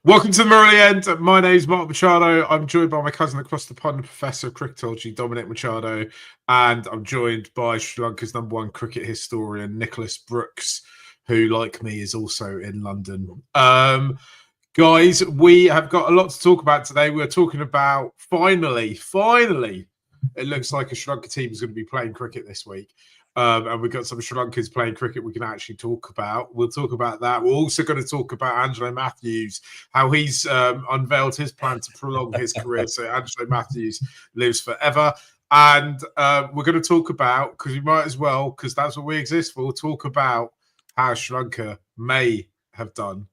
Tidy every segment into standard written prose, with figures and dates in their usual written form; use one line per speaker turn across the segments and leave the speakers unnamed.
Welcome to the Murali End. My name is Mark Machado. I'm joined by my cousin across the pond, Professor of Cricketology, Dominic Machado, and I'm joined by Sri Lanka's #1 cricket historian, Nicholas Brooks, who, like me, is also in London. Guys, we have got a lot to talk about today. We're talking about, finally, it looks like a Sri Lanka team is going to be playing cricket this week. And we've got some Sri Lankans playing cricket we can actually talk about. We'll talk about that. We're also going to talk about Angelo Mathews, how he's unveiled his plan to prolong his career. So Angelo Mathews lives forever. And we're going to talk about, because we might as well, because that's what we exist for, talk about how Sri Lanka may have done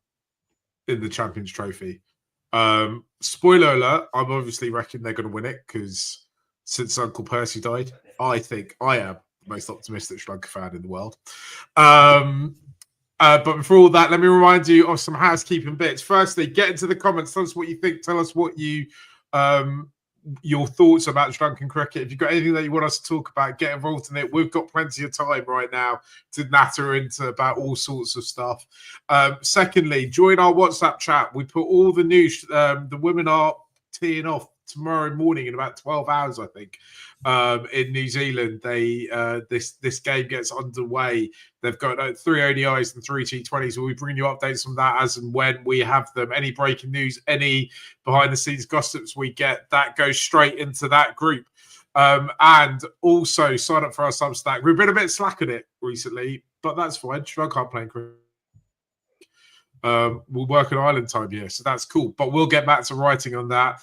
in the Champions Trophy. Spoiler alert, I'm obviously reckon they're going to win it, because since Uncle Percy died, I think I am most optimistic Sri Lanka fan in the world. But before all that, let me remind you of some housekeeping bits. Firstly, get into the comments. Tell us what you think. Tell us what you your thoughts about Sri Lankan cricket. If you've got anything that you want us to talk about, get involved in it. We've got plenty of time right now to natter into about all sorts of stuff. Secondly, join our WhatsApp chat. We put all the news. The women are teeing off tomorrow morning in about 12 hours, I think. In New Zealand, they this game gets underway. They've got 3 ODIs and 3 T20s. We'll be bringing you updates on that as and when we have them. Any breaking news, any behind-the-scenes gossips we get, that goes straight into that group. And also sign up for our Substack. We've been a bit slack at it recently, but that's fine. I can't play cricket. We'll work on Island time here, so that's cool. But we'll get back to writing on that.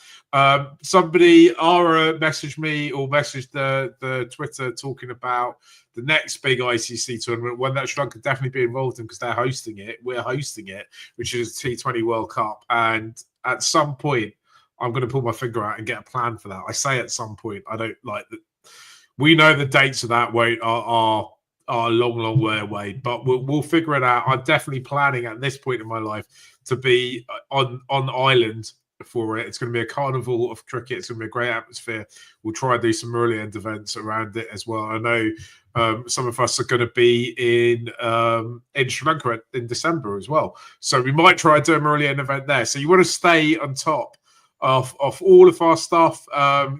Somebody, Ara, messaged me or messaged the Twitter talking about the next big ICC tournament, one that Sri Lanka could definitely be involved in because they're hosting it. We're hosting it, which is T20 World Cup. And at some point, I'm going to pull my finger out and get a plan for that. I say at some point. I don't like that. We know the dates of that are a long way away, but we'll figure it out. I'm definitely planning at this point in my life to be on Island for it. It's going to be a carnival of cricket. It's going to be a great atmosphere. We'll try and do some Murali End events around it as well. I know some of us are going to be in Sri Lanka in December as well, so we might try and do a Murali End event there. So you want to stay on top of all of our stuff,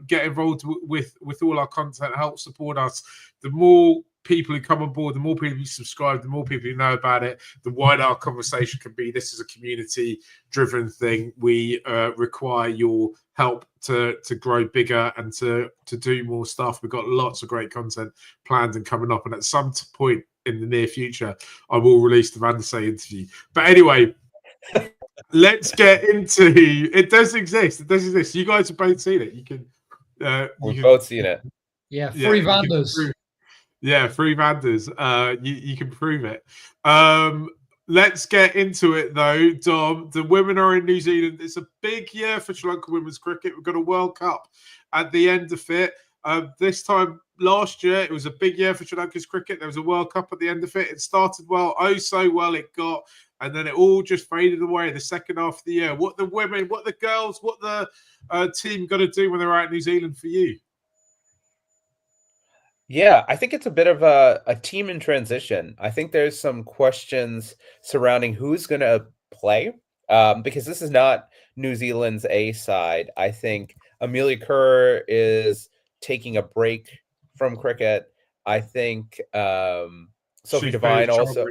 get involved with all our content, help support us. The more people who come on board, the more people who subscribe, the more people who know about it, the wider our conversation can be. This is a community-driven thing. We require your help to grow bigger and to do more stuff. We've got lots of great content planned and coming up, and at some point in the near future, I will release the Van der Sar interview. But anyway, let's get into it. Does exist. It does exist. You guys have both seen it. You can.
We've both seen it.
Yeah, free Vanders.
Yeah, free Vanders. You can prove it. Let's get into it, though, Dom. The women are in New Zealand. It's a big year for Sri Lanka women's cricket. We've got a World Cup at the end of it. This time last year, it was a big year for Sri Lanka's cricket. There was a World Cup at the end of it. It started well, so well it got, and then it all just faded away in the second half of the year. What the women, what the girls, what the team got to do when they're out in New Zealand for you?
Yeah, I think it's a bit of a team in transition. I think there's some questions surrounding who's going to play because this is not New Zealand's A side. I think Amelia Kerr is taking a break from cricket. I think Sophie Devine also,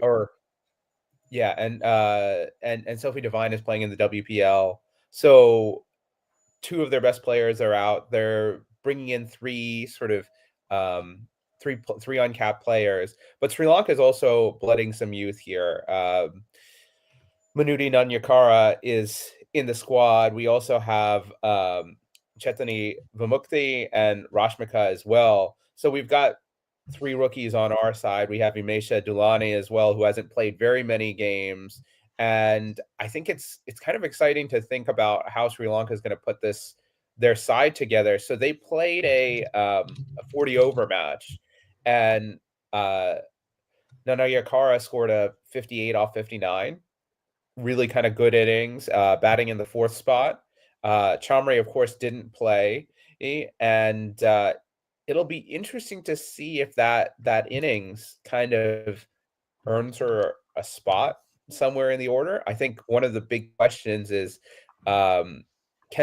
and Sophie Devine is playing in the WPL. So 2 of their best players are out. They're bringing in 3 sort of three uncapped players, but Sri Lanka is also blooding some youth here. Manuti Nanyakara is in the squad. We also have Chetani Vimukti and Rashmika as well. So we've got 3 rookies on our side. We have Imesha Dulani as well, who hasn't played very many games. And I think it's kind of exciting to think about how Sri Lanka is going to put their side together. So they played a 40-over match, and Nanayakara scored a 58 off 59. Really kind of good innings, batting in the 4th spot. Chamre, of course, didn't play, and it'll be interesting to see if that innings kind of earns her a spot somewhere in the order. I think one of the big questions is, can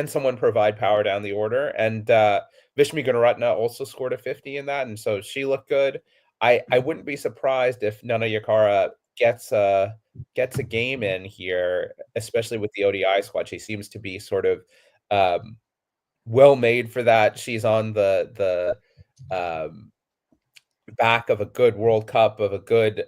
someone provide power down the order? And Vishmi Gunaratne also scored a 50 in that, and so she looked good. I wouldn't be surprised if Nana Yakara gets a game in here, especially with the ODI squad. She seems to be sort of well made for that. She's on the back of a good World Cup, of a good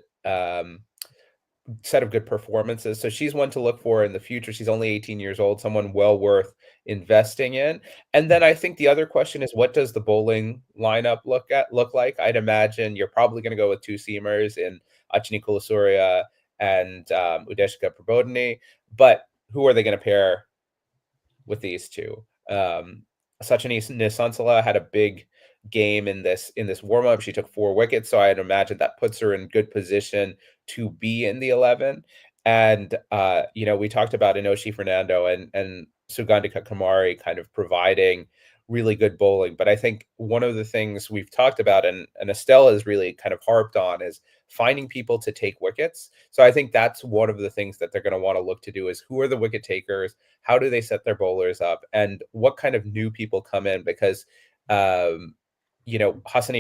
set of good performances. So she's one to look for in the future. She's only 18 years old, someone well worth investing in. And then I think the other question is, what does the bowling lineup look like? I'd imagine you're probably going to go with two seamers in Achini Kulasurya and Udeshika Prabodhini, but who are they going to pair with these two? Sachini Nisansala had a big game in this warm-up. She took 4 wickets, so I'd imagine that puts her in good position to be in the 11. And we talked about Inoshi Fernando and Sugandhika Kumari kind of providing really good bowling. But I think one of the things we've talked about, and Estelle has really kind of harped on, is finding people to take wickets. So I think that's one of the things that they're going to want to look to do, is who are the wicket takers? How do they set their bowlers up? And what kind of new people come in? Because Hassani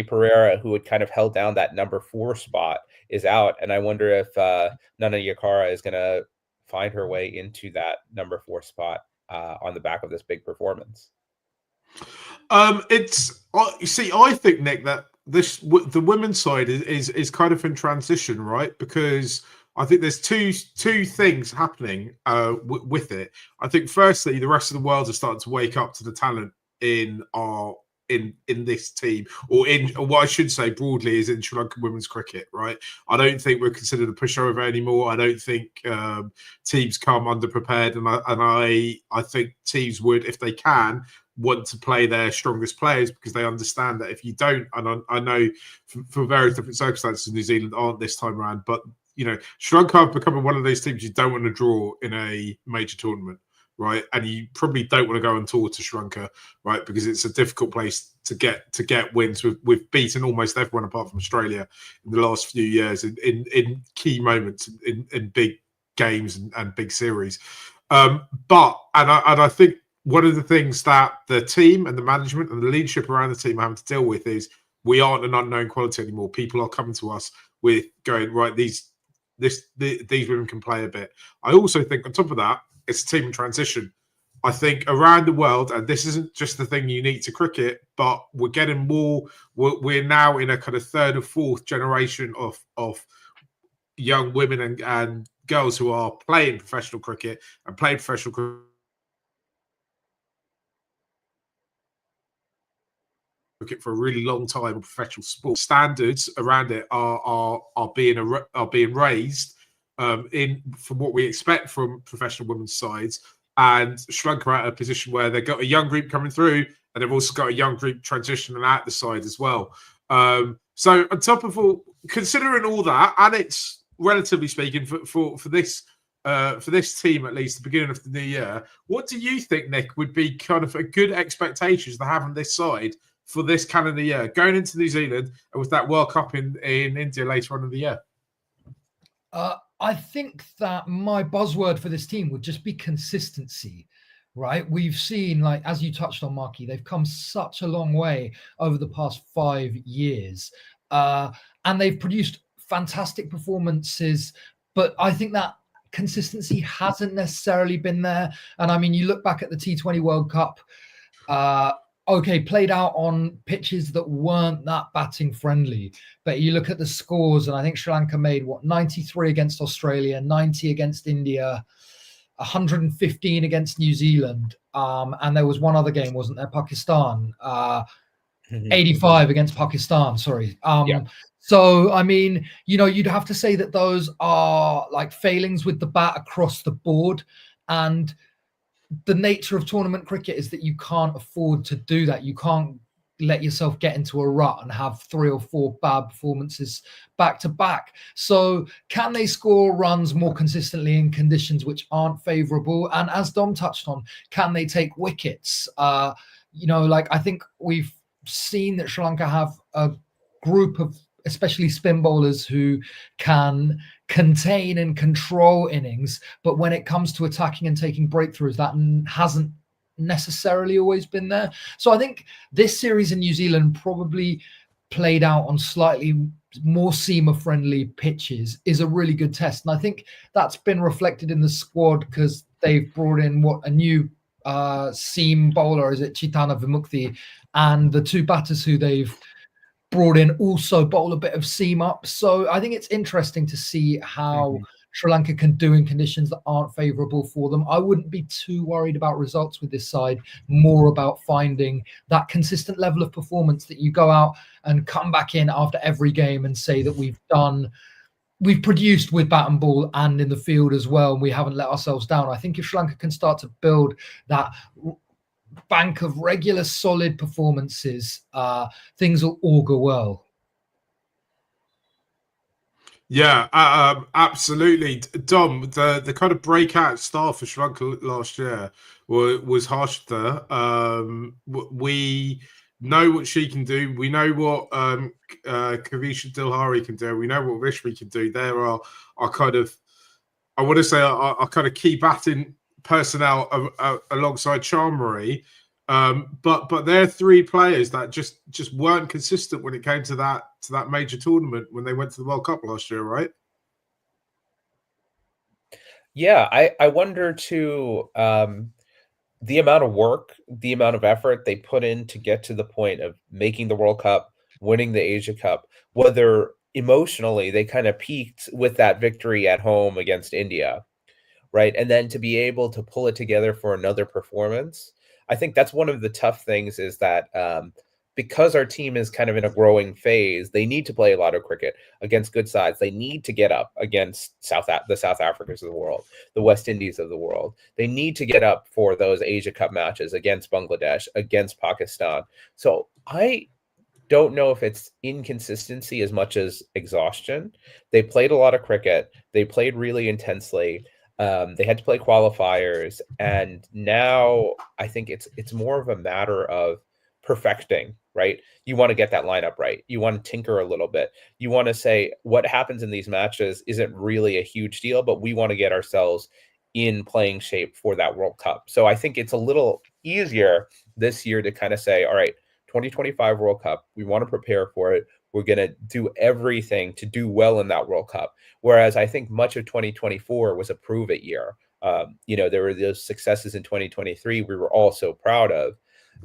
Pereira, who had kind of held down that number 4 spot, is out. And I wonder if Nana Yakara is going to find her way into that number 4 spot on the back of this big performance.
I think, Nick, that the women's side is kind of in transition, right? Because I think there's two things happening with it. I think firstly, the rest of the world is starting to wake up to the talent in this team, or what I should say broadly is in Sri Lankan women's cricket, right? I don't think we're considered a pushover anymore. I don't think teams come underprepared, and I think teams would, if they can, want to play their strongest players, because they understand that if you don't, and I know for various different circumstances, New Zealand aren't this time around, but Sri Lanka have become one of those teams you don't want to draw in a major tournament, right? And you probably don't want to go on tour to Sri Lanka, right? Because it's a difficult place to get wins. We've beaten almost everyone apart from Australia in the last few years in key moments in big games and big series. But I think one of the things that the team and the management and the leadership around the team are having to deal with is we aren't an unknown quality anymore. People are coming to us with going, right, these women can play a bit. I also think on top of that, it's a team in transition. I think around the world, and this isn't just the thing unique to cricket, but we're getting more. We're now in a kind of 3rd or 4th generation of young women and girls who are playing professional cricket and playing professional cricket for a really long time in professional sport. Standards around it are being raised from what we expect from professional women's sides, and Sri Lanka are at a position where they've got a young group coming through, and they've also got a young group transitioning out the side as well. So on top of all, considering all that, and it's relatively speaking for this team, at least the beginning of the new year, what do you think, Nick, would be kind of a good expectations to have on this side for this calendar year, going into New Zealand and with that World Cup in India later on in the year?
I think that my buzzword for this team would just be consistency, right? We've seen, like, as you touched on, Marky, they've come such a long way over the past 5 years. And they've produced fantastic performances, but I think that consistency hasn't necessarily been there. And I mean, you look back at the T20 World Cup, played out on pitches that weren't that batting friendly. But you look at the scores, and I think Sri Lanka made 93 against Australia, 90 against India, 115 against New Zealand. And there was one other game, wasn't there? Pakistan, 85 against Pakistan, sorry.
Yeah.
So, I mean, you'd have to say that those are like failings with the bat across the board. And the nature of tournament cricket is that you can't afford to do that. You can't let yourself get into a rut and have 3 or 4 bad performances back to back. So can they score runs more consistently in conditions which aren't favorable? And as Dom touched on, can they take wickets? I think we've seen that Sri Lanka have a group of especially spin bowlers who can contain and control innings, but when it comes to attacking and taking breakthroughs, that hasn't necessarily always been there. So I think this series in New Zealand, probably played out on slightly more seamer friendly pitches, is a really good test, and I think that's been reflected in the squad because they've brought in a new seam bowler, is it Chitana Vimukti, and the two batters who they've brought in also bowl a bit of seam up. So I think it's interesting to see how Sri Lanka can do in conditions that aren't favourable for them. I wouldn't be too worried about results with this side, more about finding that consistent level of performance that you go out and come back in after every game and say that we've produced with bat and ball and in the field as well, and we haven't let ourselves down. I think if Sri Lanka can start to build that bank of regular solid performances, things will all go well.
Yeah, absolutely. Dom, the kind of breakout star for Sri Lanka last year was Harshita. We know what she can do. We know what Kavisha Dilhari can do. We know what Rishmi can do. There are kind of, I want to say, our kind of key batting personnel alongside Charmari. But they're three players that just weren't consistent when it came to that major tournament when they went to the World Cup last year, right?
Yeah, I wonder too, the amount of work, the amount of effort they put in to get to the point of making the World Cup, winning the Asia Cup, whether emotionally they kind of peaked with that victory at home against India, right? And then to be able to pull it together for another performance. I think that's one of the tough things, is that because our team is kind of in a growing phase, they need to play a lot of cricket against good sides. They need to get up against the South Africas of the world, the West Indies of the world. They need to get up for those Asia Cup matches against Bangladesh, against Pakistan. So I don't know if it's inconsistency as much as exhaustion. They played a lot of cricket. They played really intensely. They had to play qualifiers, and now I think it's more of a matter of perfecting, right? You want to get that lineup right. You want to tinker a little bit. You want to say what happens in these matches isn't really a huge deal, but we want to get ourselves in playing shape for that World Cup. So I think it's a little easier this year to kind of say, all right, 2025 World Cup, we want to prepare for it. We're going to do everything to do well in that World Cup. Whereas I think much of 2024 was a prove it year. There were those successes in 2023 we were all so proud of.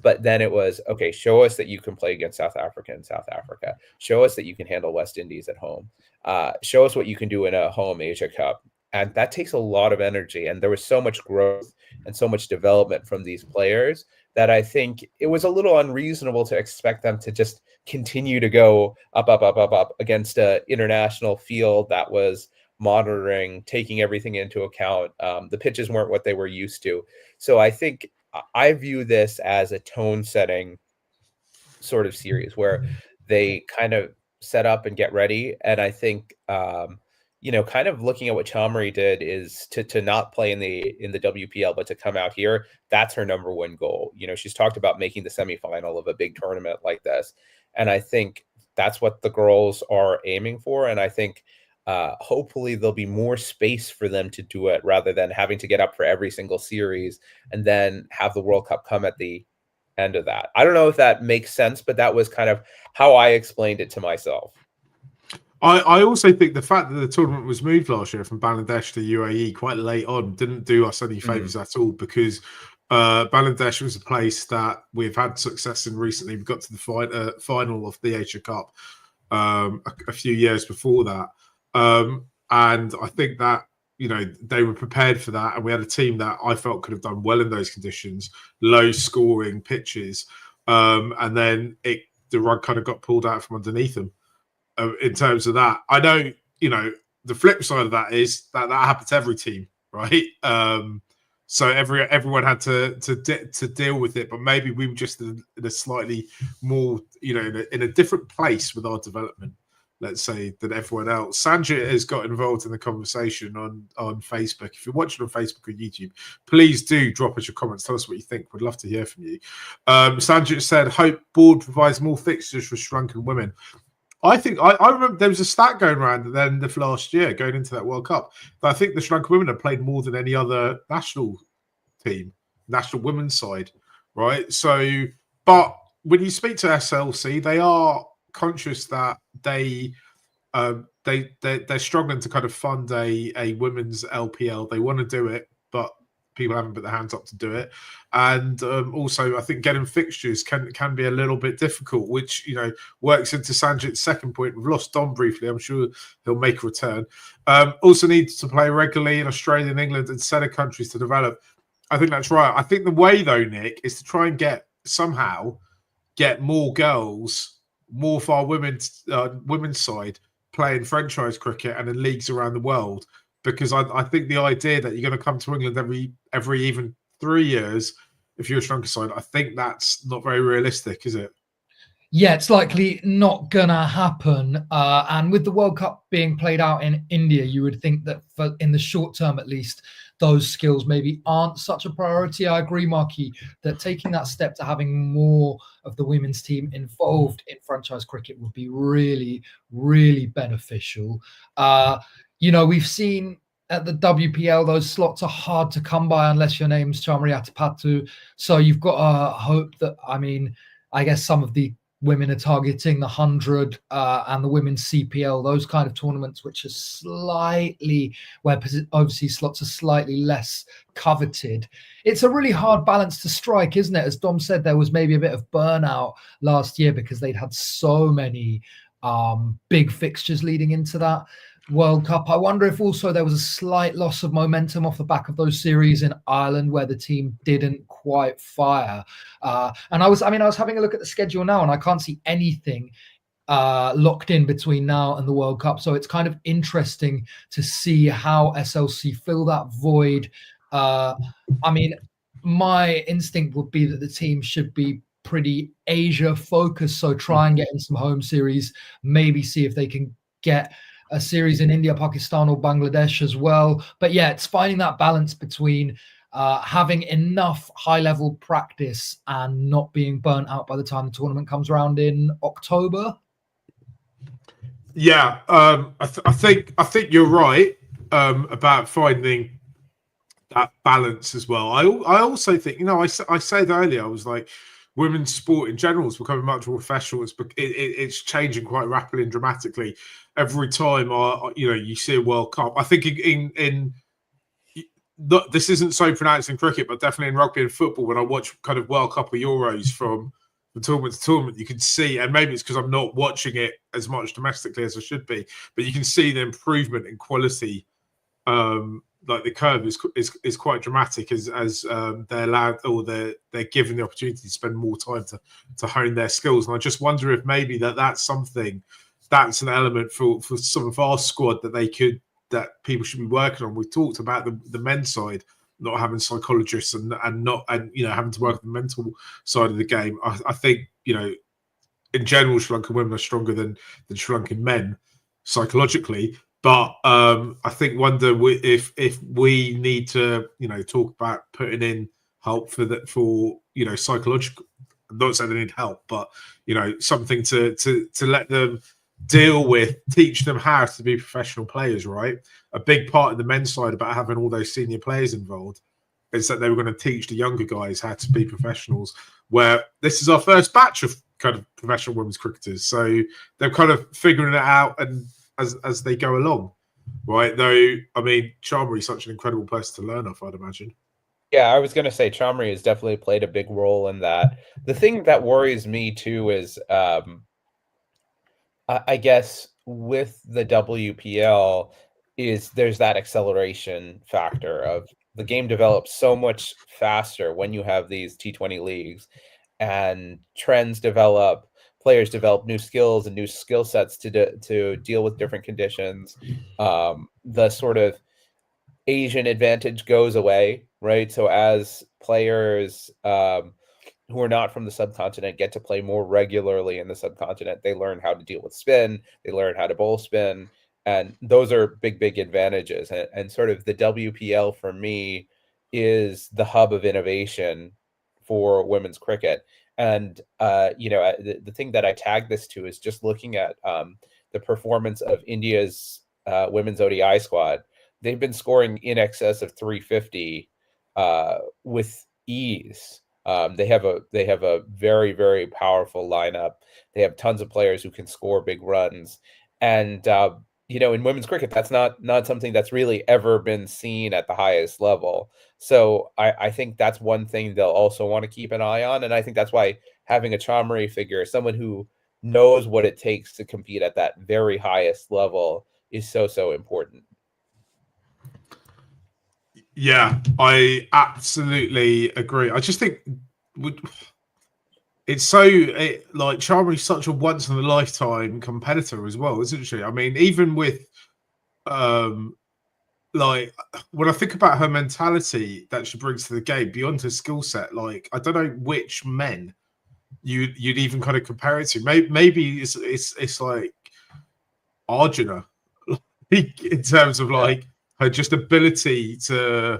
But then it was, okay, show us that you can play against South Africa in South Africa. Show us that you can handle West Indies at home. Show us what you can do in a home Asia Cup. And that takes a lot of energy. And there was so much growth and so much development from these players that I think it was a little unreasonable to expect them to just continue to go up against an international field that was monitoring, taking everything into account. The pitches weren't what they were used to. So I think I view this as a tone-setting sort of series where they kind of set up and get ready. And I think, kind of looking at what Chamari did is to not play in the WPL, but to come out here. That's her number one goal. She's talked about making the semifinal of a big tournament like this. And I think that's what the girls are aiming for. And I think hopefully there'll be more space for them to do it rather than having to get up for every single series and then have the World Cup come at the end of that. I don't know if that makes sense, but that was kind of how I explained it to myself.
I also think the fact that the tournament was moved last year from Bangladesh to UAE quite late on didn't do us any favours at all, because Bangladesh was a place that we've had success in recently. We got to the final of the Asia Cup a few years before that. And I think that, they were prepared for that. And we had a team that I felt could have done well in those conditions, low scoring pitches. And then the rug kind of got pulled out from underneath them in terms of that. I know, the flip side of that is that happens to every team, right? So everyone had to deal with it, but maybe we were just in a slightly more, in a different place with our development, let's say, than everyone else. Sanjit has got involved in the conversation on Facebook. If you're watching on Facebook or YouTube, please do drop us your comments. Tell us what you think. We'd love to hear from you. Sanjit said, hope board provides more fixtures for Sri Lankan women. I think I remember there was a stat going around at the end of last year, going into that World Cup, that I think the Sri Lankan women have played more than any other national team, national women's side, right? So, but when you speak to SLC, they are conscious that they're struggling to kind of fund a women's LPL. They want to do it, but people haven't put their hands up to do it. And also, I think getting fixtures can be a little bit difficult, which, you know, works into Sanjit's second point. We've lost Don briefly. I'm sure he'll make a return. Also needs to play regularly in Australia and England and set of countries to develop. I think that's right. I think the way, though, Nick, is to try and somehow get more girls, more of our women's side playing franchise cricket and in leagues around the world. Because I think the idea that you're going to come to England every even 3 years, if you're a Sri Lanka side, I think that's not very realistic, is it?
Yeah, it's likely not gonna happen. And with the World Cup being played out in India, you would think that in the short term, at least, those skills maybe aren't such a priority. I agree, Marky, that taking that step to having more of the women's team involved in franchise cricket would be really, really beneficial. You know, we've seen at the WPL, those slots are hard to come by unless your name's Chamari Atapatu. So you've got to hope that, I guess some of the women are targeting the 100 and the women's CPL, those kind of tournaments, which are slightly, where overseas slots are slightly less coveted. It's a really hard balance to strike, isn't it? As Dom said, there was maybe a bit of burnout last year because they'd had so many big fixtures leading into that World Cup. I wonder if also there was a slight loss of momentum off the back of those series in Ireland where the team didn't quite fire. And I was having a look at the schedule now, and I can't see anything locked in between now and the World Cup. So it's kind of interesting to see how SLC fill that void. My instinct would be that the team should be pretty Asia focused. So try and get in some home series, maybe see if they can get a series in India, Pakistan, or Bangladesh as well. But yeah, it's finding that balance between having enough high-level practice and not being burnt out by the time the tournament comes around in October.
Yeah, I think you're right about finding that balance as well. I also think, you know, I said earlier, I was like, women's sport in general is becoming much more professional. It's changing quite rapidly and dramatically every time you see a World Cup. I think this isn't so pronounced in cricket, but definitely in rugby and football, when I watch kind of World Cup or Euros from the tournament to tournament, you can see, and maybe it's because I'm not watching it as much domestically as I should be, but you can see the improvement in quality. Like the curve is quite dramatic as they're allowed, or they're given the opportunity to spend more time to hone their skills. And I just wonder if maybe that's an element for some of our squad that people should be working on. We've talked about the men's side not having psychologists and having to work on the mental side of the game. I think, you know, in general, Sri Lankan women are stronger than Sri Lankan men psychologically. But I wonder if we need to, you know, talk about putting in help for psychological. I'm not saying they need help, but, you know, something to let them teach them how to be professional players, right? A big part of the men's side about having all those senior players involved is that they were going to teach the younger guys how to be professionals, where this is our first batch of kind of professional women's cricketers. So they're kind of figuring it out and as they go along, right? Though, I mean, Chamari is such an incredible person to learn off, I'd imagine.
Yeah, I was going to say Chamari has definitely played a big role in that. The thing that worries me too is, I guess, with the WPL is there's that acceleration factor of the game develops so much faster when you have these T20 leagues, and trends develop. Players develop new skills and new skill sets to deal with different conditions. The sort of Asian advantage goes away, right? So as players who are not from the subcontinent get to play more regularly in the subcontinent, they learn how to deal with spin, they learn how to bowl spin, and those are big advantages. And sort of the WPL for me is the hub of innovation for women's cricket. And the thing that I tagged this to is just looking at the performance of India's women's ODI squad. They've been scoring in excess of 350 with ease. They have a very, very powerful lineup. They have tons of players who can score big runs, and in women's cricket, that's not something that's really ever been seen at the highest level. So I think that's one thing they'll also want to keep an eye on, and I think that's why having a Chamari figure, someone who knows what it takes to compete at that very highest level, is so important.
Yeah, I absolutely agree. I just think it's like Charmy's such a once in a lifetime competitor as well, isn't she? I mean, even with like when I think about her mentality that she brings to the game beyond her skill set, like I don't know which men you'd even kind of compare it to. Maybe it's like Arjuna in terms of like her just ability to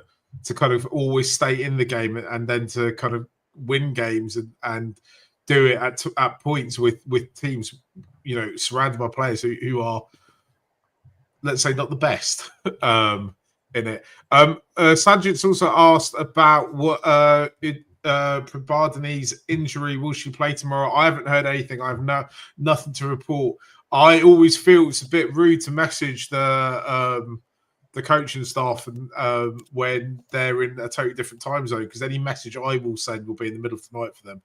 kind of always stay in the game and then to kind of win games and do it at points with teams, surrounded by players who are, let's say, not the best in it. Sanjit's also asked about what Prabhadini's injury. Will she play tomorrow? I haven't heard anything. I have nothing to report. I always feel it's a bit rude to message the coaching staff and when they're in a totally different time zone, because any message I will send will be in the middle of the night for them,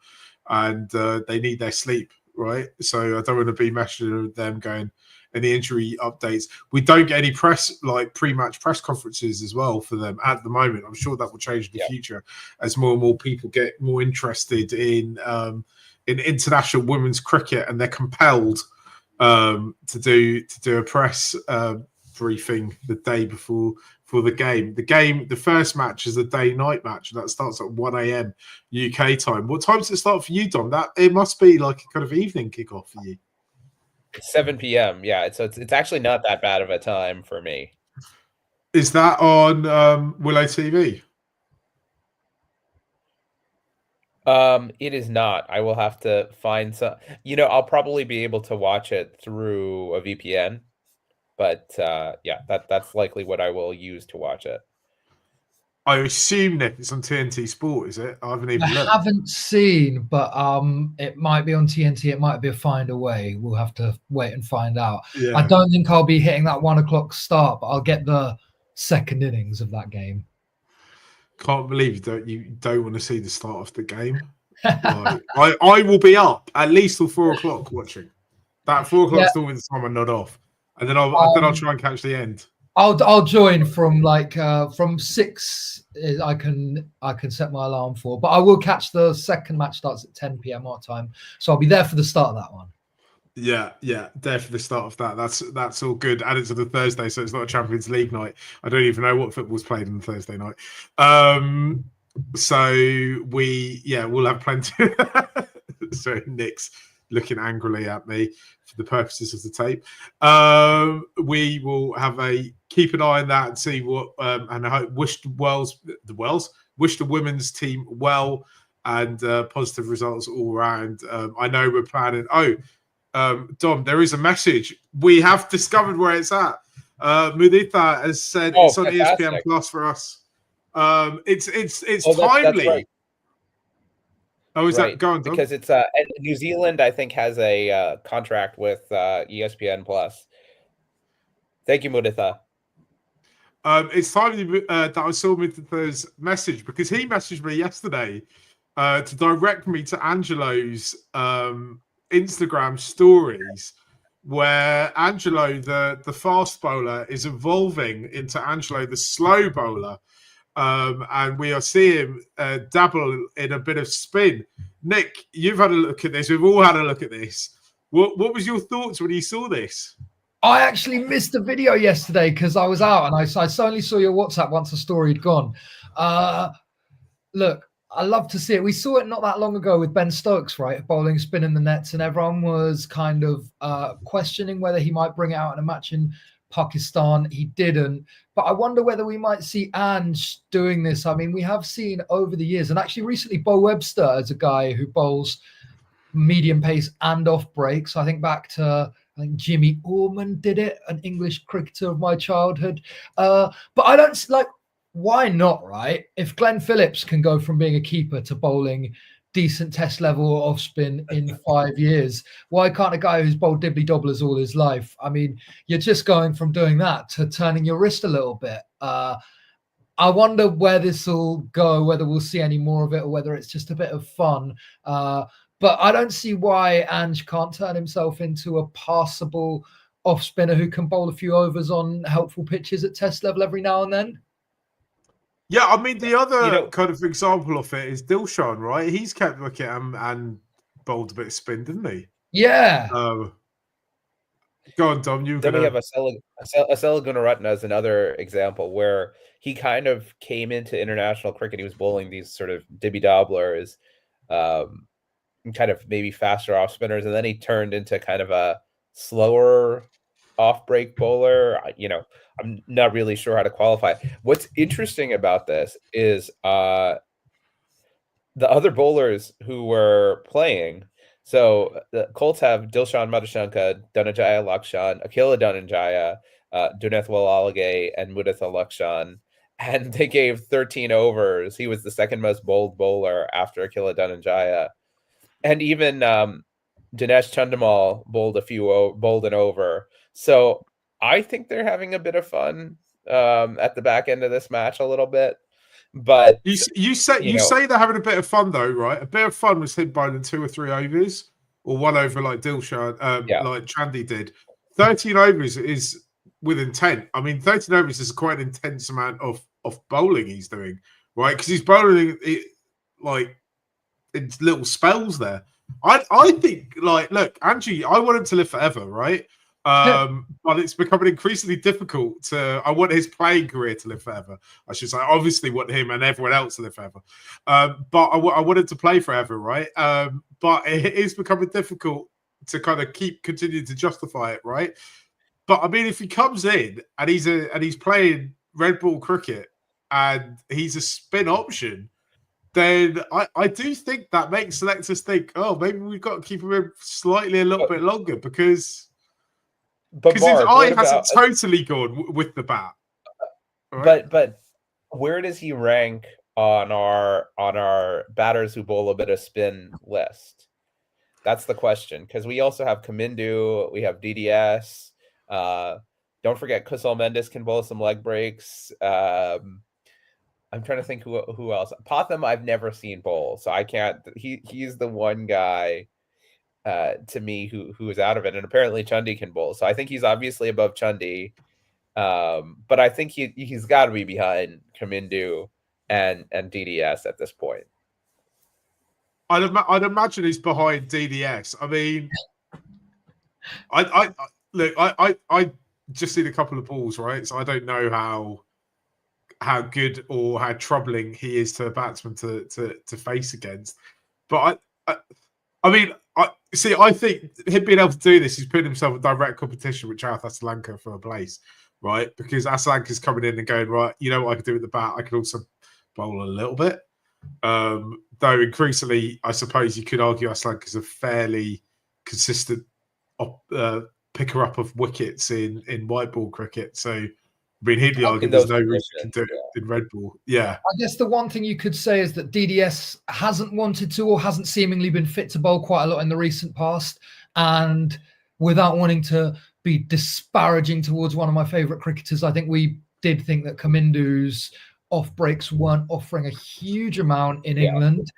and they need their sleep, right? So I don't want to be messaging them going any injury updates. We don't get any pre-match press conferences as well for them at the moment. I'm sure that will change in the future as more and more people get more interested in international women's cricket, and they're compelled to do a press briefing the day before the game. The first match is a day-night match, and that starts at 1 a.m. UK time. What time does it start for you, Dom? That it must be like a kind of evening kickoff for you.
7 p.m. Yeah, it's actually not that bad of a time for me.
Is that on Willow TV?
It is not. I will have to find some. I'll probably be able to watch it through a VPN, but that's likely what I will use to watch it.
I assume, Nick, it's on TNT Sport, is it? I haven't even looked.
I haven't seen, but it might be on TNT. It might be a Find a Way. We'll have to wait and find out. Yeah. I don't think I'll be hitting that 1 o'clock start, but I'll get the second innings of that game.
Can't believe you don't want to see the start of the game. Like, I will be up at least till 4 o'clock watching. That 4 o'clock still the time I nod off, and then I'll try and catch the end.
I'll join from from 6. I can set my alarm for, but I will catch the second match. Starts at 10 p.m. our time, so I'll be there for the start of that one. Yeah,
there for the start of that. That's all good. Add it to the Thursday, so it's not a Champions League night. I don't even know what football's played on Thursday night. So we'll have plenty. So Nick's looking angrily at me for the purposes of the tape. We will keep an eye on that and see what and I hope wish the women's team well and positive results all around. I know we're planning. Dom, there is a message. We have discovered where it's at. Mudita has said it's on ESPN Plus for us. It's timely. That's right. Oh, is that going?
Because it's New Zealand, I think, has a contract with ESPN Plus. Thank you, Mudita.
It's timely that I saw Mudita's message, because he messaged me yesterday to direct me to Angelo's Instagram stories, where Angelo, the fast bowler, is evolving into Angelo, the slow bowler. And we are seeing him dabble in a bit of spin. Nick, you've had a look at this. We've all had a look at this. What was your thoughts when you saw this?
I actually missed the video yesterday because I was out, and I only saw your WhatsApp once the story had gone. Look, I love to see it. We saw it not that long ago with Ben Stokes, right? Bowling spin in the nets, and everyone was kind of questioning whether he might bring it out in a match in Pakistan, he didn't. But I wonder whether we might see Ange doing this. I mean, we have seen over the years, and actually recently, Bo Webster is a guy who bowls medium pace and off breaks. I think back to, I think Jimmy Orman did it, an English cricketer of my childhood. But I don't like, why not, right? If Glenn Phillips can go from being a keeper to bowling decent test level off spin in 5 years, why can't a guy who's bowled dibbly dobblers all his life? I mean, you're just going from doing that to turning your wrist a little bit. I wonder where this will go, whether we'll see any more of it or whether it's just a bit of fun. But I don't see why Ange can't turn himself into a passable off spinner who can bowl a few overs on helpful pitches at test level every now and then.
Yeah, I mean, the other kind of example of it is Dilshan, right? He's kept wicket and bowled a bit of spin, didn't he?
Yeah.
Go on, Dom.
Then we have Asela Gunaratne as another example where he kind of came into international cricket. He was bowling these sort of dibby dobblers, kind of maybe faster off spinners, and then he turned into kind of a slower off break bowler. I'm not really sure how to qualify. What's interesting about this is the other bowlers who were playing. So the Colts have Dilshan Madhushanka, Dhananjaya Lakshan, Akila Dhananjaya, Duneth Walalage, and Muditha Lakshan. And they gave 13 overs. He was the second most bowled bowler after Akila Dhananjaya. And even Dinesh Chandimal bowled an over. So I think they're having a bit of fun at the back end of this match a little bit. But
you say they're having a bit of fun though, right? A bit of fun was him bowling 2 or 3 overs, or 1 over like Dilshan, like Chandy did. 13 overs is with intent. I mean, 13 overs is quite an intense amount of bowling he's doing, right? Because he's bowling it like in little spells there. I think, like, look, Angie, I want him to live forever, right? But it's becoming increasingly difficult I want his playing career to live forever. I should say, I obviously want him and everyone else to live forever. But I want him to play forever, right? But it is becoming difficult to kind of continue to justify it, right? But I mean, if he comes in and he's playing red ball cricket and he's a spin option, then I do think that makes selectors think, oh, maybe we've got to keep him in slightly a little bit longer because his eye hasn't totally gone with the bat.
Right? But where does he rank on our batters who bowl a bit of spin list? That's the question, because we also have Kamindu, we have DDS. Don't forget Kusal Mendes can bowl some leg breaks. I'm trying to think who else. Potham I've never seen bowl, so I can't. He's the one guy to me who is out of it, and apparently Chandi can bowl, so I think he's obviously above Chandi. But I think he's got to be behind Kamindu and DDS at this point.
I'd imagine he's behind DDS. I mean, I just seen a couple of balls, right? So I don't know how good or how troubling he is to a batsman to face against. But I mean, I think him being able to do this, he's putting himself in direct competition with Chauth Asalanka for a place, right? Because Asalanka's coming in and going, right, you know what I can do with the bat? I can also bowl a little bit. Though increasingly, I suppose you could argue Asalanka's a fairly consistent picker up of wickets in white ball cricket. So, I mean, he'd be arguing there's no reason he can do it in red ball. Yeah.
I guess the one thing you could say is that DDS hasn't wanted to or hasn't seemingly been fit to bowl quite a lot in the recent past. And without wanting to be disparaging towards one of my favourite cricketers, I think we did think that Kamindu's off breaks weren't offering a huge amount in England.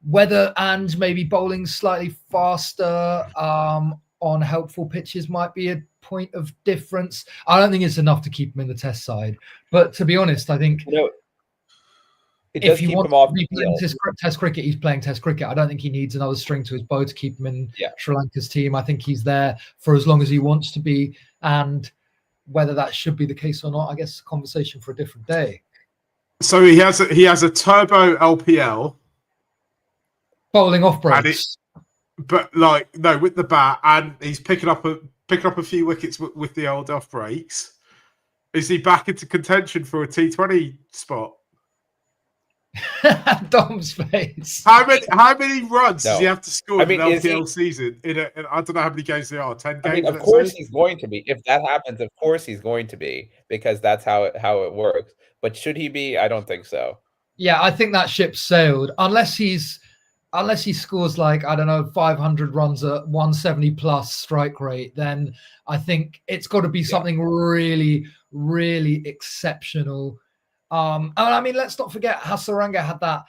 Whether and maybe bowling slightly faster on helpful pitches might be a point of difference. I don't think it's enough to keep him in the test side. But to be honest, I think if he wants to be playing test cricket, he's playing test cricket. I don't think he needs another string to his bow to keep him in Sri Lanka's team. I think he's there for as long as he wants to be. And whether that should be the case or not, I guess it's a conversation for a different day.
So he has a turbo LPL.
Bowling off breaks.
But with the bat, and he's picking up picking up a few wickets with the old off breaks. Is he back into contention for a T20 spot?
Dom's face.
How many runs does he
No.
have to score
I
in
mean,
an
is he-
LPL season? In I don't know how many games there are. 10 games.
I mean, of
let's
course
say?
he's going to be. If that happens, of course he's going to be, because that's how it works. But should he be? I don't think so.
Yeah, I think that ship sailed unless he scores like, I don't know, 500 runs at 170 plus strike rate. Then I think it's got to be something really, really exceptional. And I mean, let's not forget Hasaranga had that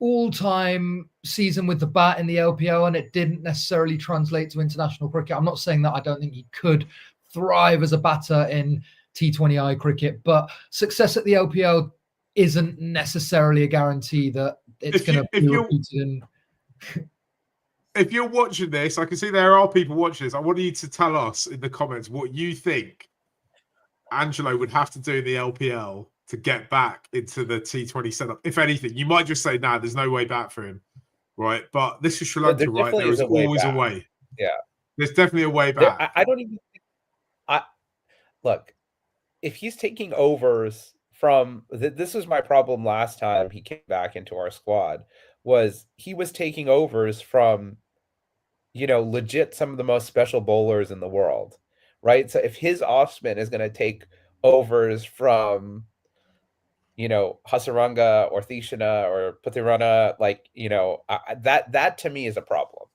all-time season with the bat in the LPL, and it didn't necessarily translate to international cricket. I'm not saying that I don't think he could thrive as a batter in T20I cricket, but success at the LPL isn't necessarily a guarantee that it's going to be repeated in.
If you're watching this, I can see there are people watching this. I want you to tell us in the comments what you think Angelo would have to do in the LPL to get back into the T20 setup. If anything, you might just say, nah, there's no way back for him, right? But this is Sri Lanka, right? There is always a way.
Yeah.
There's definitely a way back.
I don't even think... Look, if he's taking overs from... This was my problem last time he came back into our squad, was he was taking overs from, legit some of the most special bowlers in the world, right? So if his off-spin is going to take overs from, Hasaranga or Thishana or Puthirana, that to me is a problem.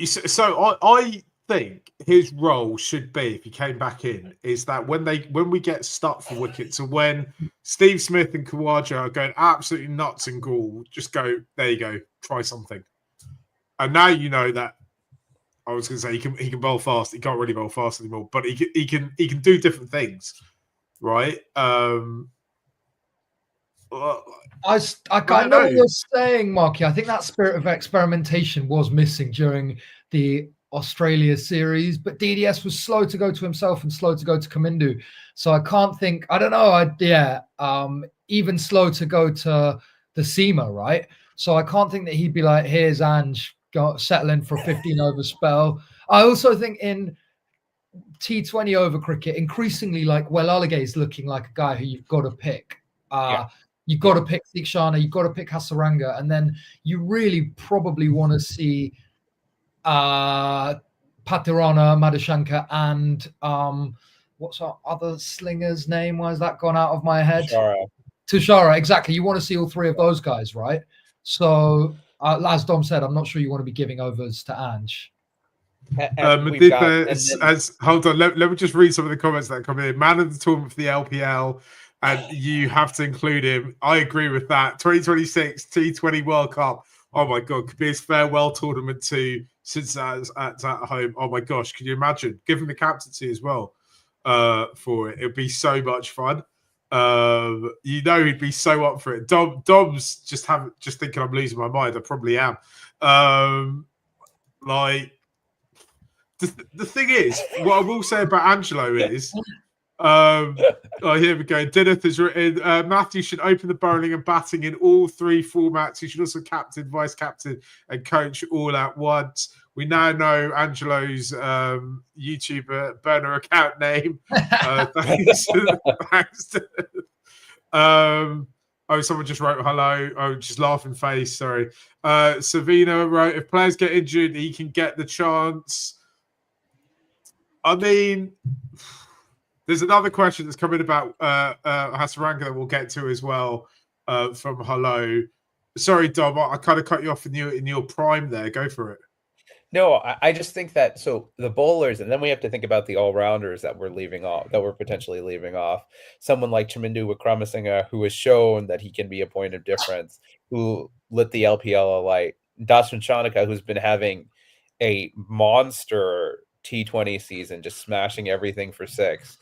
So I think his role should be, if he came back in, is that when we get stuck for wickets, and when Steve Smith and Khawaja are going absolutely nuts and Gaul, just go, there you go, try something. And now you know that, I was going to say he can bowl fast. He can't really bowl fast anymore, but he can do different things, right?
I know what you're saying, Marky. I think that spirit of experimentation was missing during the Australia series, but DDS was slow to go to himself and slow to go to Kamindu. So I can't think. I don't know. Even slow to go to the Seema, right? So I can't think that he'd be like, "Here's Ange, go settle in for a 15 over spell." I also think in T20 over cricket, increasingly, like Alige is looking like a guy who you've got to pick. You've got to pick Thikshana, you've got to pick Hasaranga, and then you really probably want to see Patirana, Madhushanka, and what's our other slinger's name? Why has that gone out of my head? Tushara, exactly. You want to see all three of those guys, right? So, as Dom said, I'm not sure you want to be giving overs to Ange.
Hold on, let me just read some of the comments that come in. Man of the tournament for the LPL, and you have to include him. I agree with that. 2026 T20 World Cup. Oh my God, could be his farewell tournament too, since that's at home. Oh my gosh, can you imagine? Give him the captaincy as well for it. It'd be so much fun. He'd be so up for it. Dom's just thinking I'm losing my mind. I probably am. The thing is, what I will say about Angelo is, here we go. Dineth has written, Matthews should open the bowling and batting in all three formats. He should also captain, vice captain, and coach all at once. We now know Angelo's YouTuber burner account name. Thanks. Someone just wrote hello. Oh, just laughing face. Sorry. Savina wrote, if players get injured, he can get the chance. I mean, there's another question that's coming about Hasaranga that we'll get to as well from hello. Sorry, Dom, I kind of cut you off in your prime there. Go for it.
No, I just think that, so the bowlers, and then we have to think about the all-rounders that we're potentially leaving off. Someone like Chamindu Wickramasinghe, who has shown that he can be a point of difference, who lit the LPL alight. Daswan Chanaka, who's been having a monster T20 season, just smashing everything for six.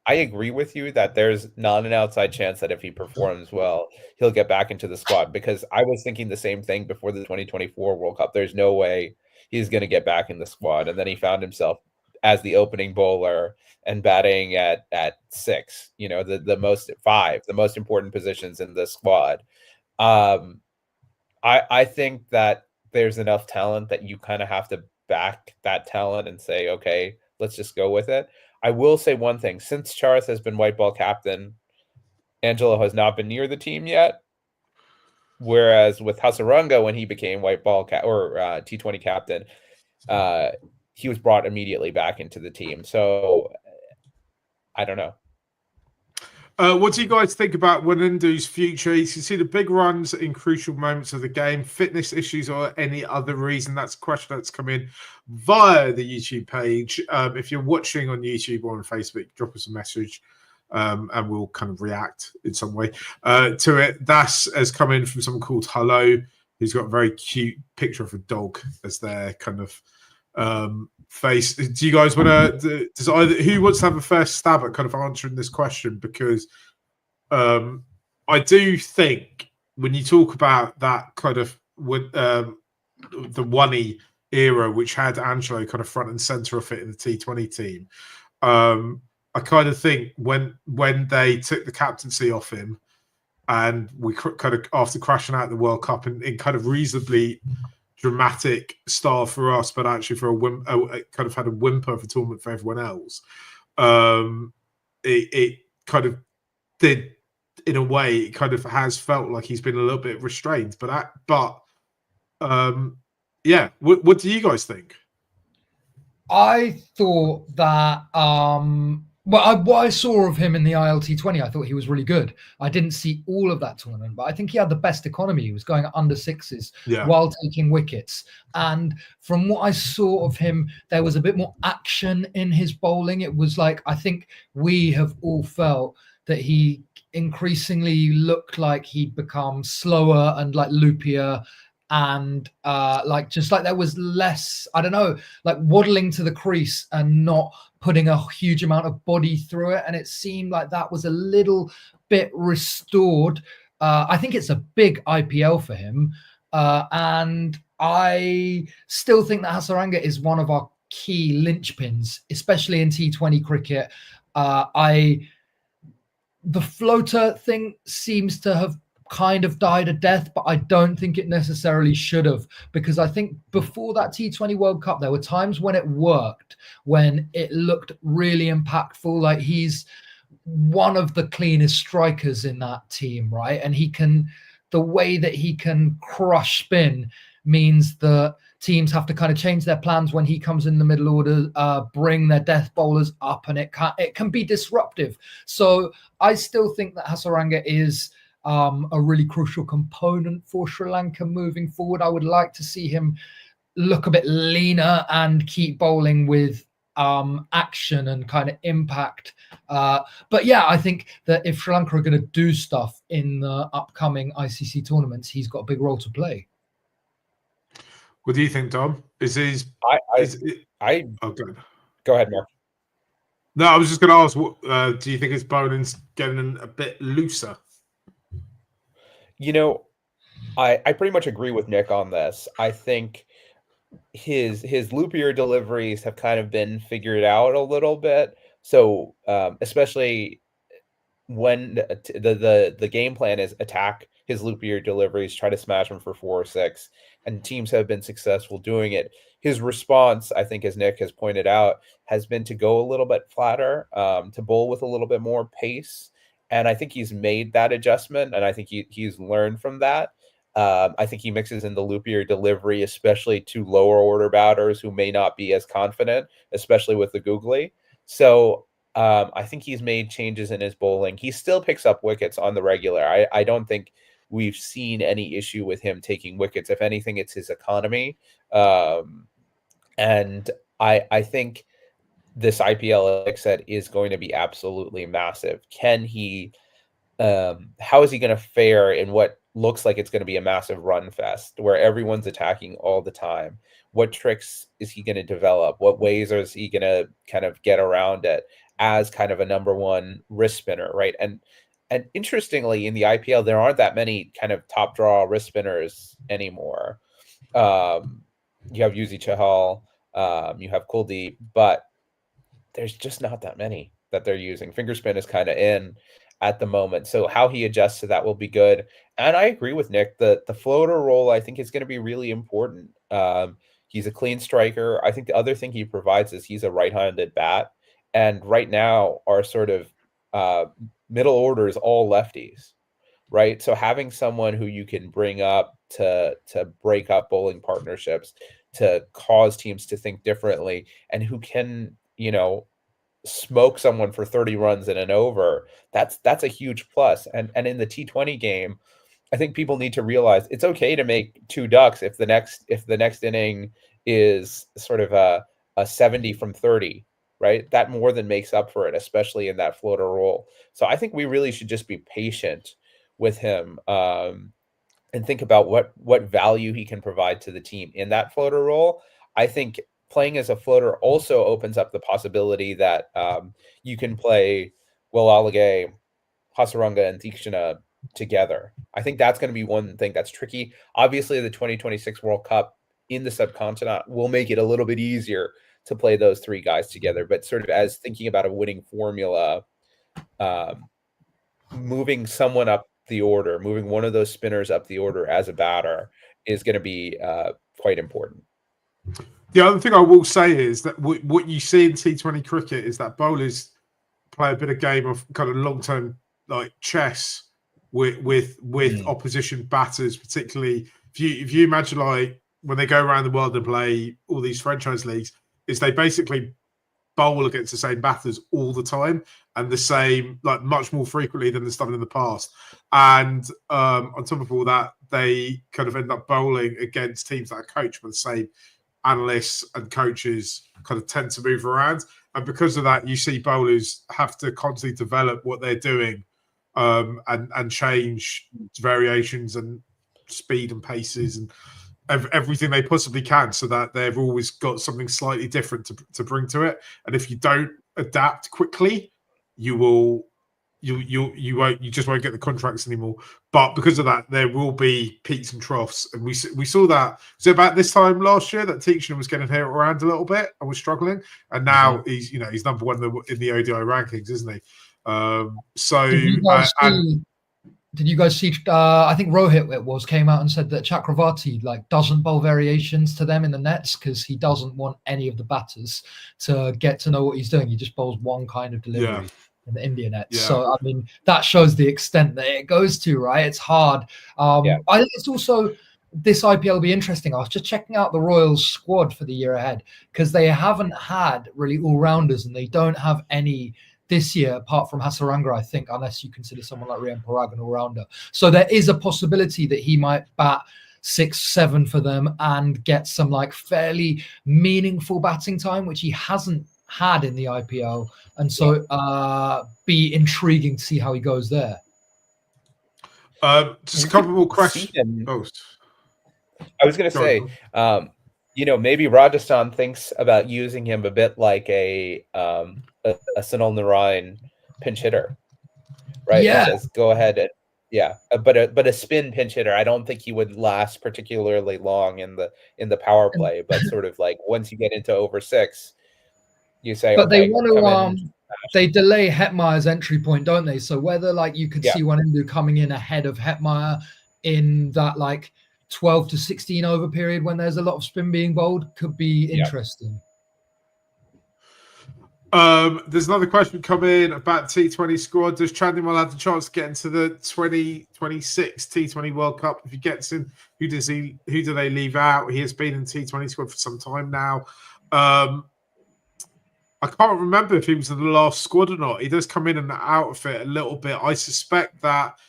I agree with you that there's not an outside chance that if he performs well, he'll get back into the squad, because I was thinking the same thing before the 2024 World Cup. There's no way he's going to get back in the squad. And then he found himself as the opening bowler and batting at six, the most important positions in the squad. I think that there's enough talent that you kind of have to back that talent and say, okay, let's just go with it. I will say one thing: since Charth has been white ball captain, Angelo has not been near the team yet. Whereas with Hasaranga, when he became white ball T20 captain, he was brought immediately back into the team. So I don't know.
What do you guys think about Wanindu's future? You can see the big runs in crucial moments of the game, fitness issues or any other reason. That's a question that's come in via the YouTube page. If you're watching on YouTube or on Facebook, drop us a message and we'll kind of react in some way to it. That has come in from someone called Hello, who's got a very cute picture of a dog as their kind of face. Do you guys want to? Who wants to have a first stab at kind of answering this question? Because I do think when you talk about that kind of the Wani era, which had Angelo kind of front and center of it in the T20 team, I kind of think when they took the captaincy off him, and we kind of after crashing out the World Cup in kind of reasonably dramatic style for us, but actually for it kind of had a whimper of a tournament for everyone else. It kind of did, in a way, it kind of has felt like he's been a little bit restrained. Yeah, what do you guys think?
I thought that what I saw of him in the ILT20, I thought he was really good. I didn't see all of that tournament, but I think he had the best economy. He was going under sixes while taking wickets. And from what I saw of him, there was a bit more action in his bowling. It was like, I think we have all felt that he increasingly looked like he'd become slower and like loopier, and like there was less, I don't know, like waddling to the crease and not putting a huge amount of body through it. And it seemed like that was a little bit restored. I think it's a big IPL for him. And I still think that Hasaranga is one of our key linchpins, especially in T20 cricket. The floater thing seems to have kind of died a death, but I don't think it necessarily should have, because I think before that T20 World Cup, there were times when it worked, when it looked really impactful. Like he's one of the cleanest strikers in that team, right? And the way that he can crush spin means that teams have to kind of change their plans when he comes in the middle order, bring their death bowlers up, and it can be disruptive. So I still think that Hasaranga is a really crucial component for Sri Lanka moving forward. I would like to see him look a bit leaner and keep bowling with action and kind of impact. But yeah, I think that if Sri Lanka are going to do stuff in the upcoming ICC tournaments, he's got a big role to play.
What do you think, Dom? Go
ahead, Mark.
No, I was just going to ask, what do you think his bowling's getting a bit looser?
You know, I pretty much agree with Nick on this. I think his loopier deliveries have kind of been figured out a little bit. So especially when the game plan is attack his loopier deliveries, try to smash them for 4 or 6, and teams have been successful doing it. His response, I think, as Nick has pointed out, has been to go a little bit flatter, to bowl with a little bit more pace. And I think he's made that adjustment, and I think he's learned from that. I think he mixes in the loopier delivery, especially to lower order batters who may not be as confident, especially with the googly. So I think he's made changes in his bowling. He still picks up wickets on the regular. I don't think we've seen any issue with him taking wickets. If anything, it's his economy. And I think this IPL, like I said, is going to be absolutely massive. Can he, how is he going to fare in what looks like it's going to be a massive run fest where everyone's attacking all the time? What tricks is he going to develop? What ways is he going to kind of get around it as kind of a number one wrist spinner, right? And interestingly, in the IPL, there aren't that many kind of top draw wrist spinners anymore. You have Yuzi Chahal, you have Kuldeep, but there's just not that many that they're using. Finger spin is kind of in. at the moment. So how he adjusts to that will be good. And I agree with Nick. The floater role, I think, is going to be really important. He's a clean striker. I think the other thing he provides is he's a right-handed bat. And right now, our sort of middle order is all lefties, right? So having someone who you can bring up to break up bowling partnerships, to cause teams to think differently, and who can, smoke someone for 30 runs in an over, that's a huge plus. And in the T20 game, I think people need to realize it's okay to make 2 ducks if the next inning is sort of a 70 from 30, right? That more than makes up for it, especially in that floater role. So I think we really should just be patient with him, and think about what value he can provide to the team in that floater role. I think playing as a floater also opens up the possibility that you can play Alage, Hasaranga, and Tikshana together. I think that's going to be one thing that's tricky. Obviously, the 2026 World Cup in the subcontinent will make it a little bit easier to play those 3 guys together. But sort of as thinking about a winning formula, moving someone up the order, moving one of those spinners up the order as a batter is going to be quite important.
The other thing I will say is that what you see in T20 cricket is that bowlers play a bit of game of kind of long-term like chess with opposition batters, particularly if you imagine like when they go around the world and play all these franchise leagues, is they basically bowl against the same batters all the time and the same, like much more frequently than they've done in the past. And on top of all that, they kind of end up bowling against teams that are coached by the same analysts and coaches, kind of tend to move around. And because of that, you see bowlers have to constantly develop what they're doing and change variations and speed and paces and everything they possibly can, so that they've always got something slightly different to bring to it. And if you don't adapt quickly, you just won't get the contracts anymore. But because of that, there will be peaks and troughs, and we saw that. So about this time last year, that Tikshana was getting hit around a little bit and was struggling, and now he's number 1 in the ODI rankings, isn't he?
Did you guys see? I think Rohit came out and said that Chakravarti doesn't bowl variations to them in the nets because he doesn't want any of the batters to get to know what he's doing. He just bowls one kind of delivery in the India nets. Yeah. So I mean, that shows the extent that it goes to, right? It's hard. I think it's also this IPL will be interesting. I was just checking out the Royals squad for the year ahead because they haven't had really all rounders and they don't have any this year, apart from Hasaranga, I think, unless you consider someone like Rian Parag an all-rounder. So there is a possibility that he might bat 6-7 for them and get some fairly meaningful batting time, which he hasn't had in the IPL. And so be intriguing to see how he goes there.
Just a couple more questions.
I was going to say, maybe Rajasthan thinks about using him a bit like a Sunil Narayan pinch hitter, right?
Yeah.
Says, go ahead and but a spin pinch hitter. I don't think he would last particularly long in the power play, but sort of once you get into over 6, you say.
But they want to they delay Hetmeyer's entry point, don't they? So whether you could see Wanindu coming in ahead of Hetmeyer in that 12 to 16 over period when there's a lot of spin being bowled could be interesting.
There's another question coming about T20 squad. Does Chandimal have the chance to get into the 2026 T20 World Cup? If he gets in, who do they leave out? He has been in T20 squad for some time now. I can't remember if he was in the last squad or not. He does come in and out of it a little bit. I suspect that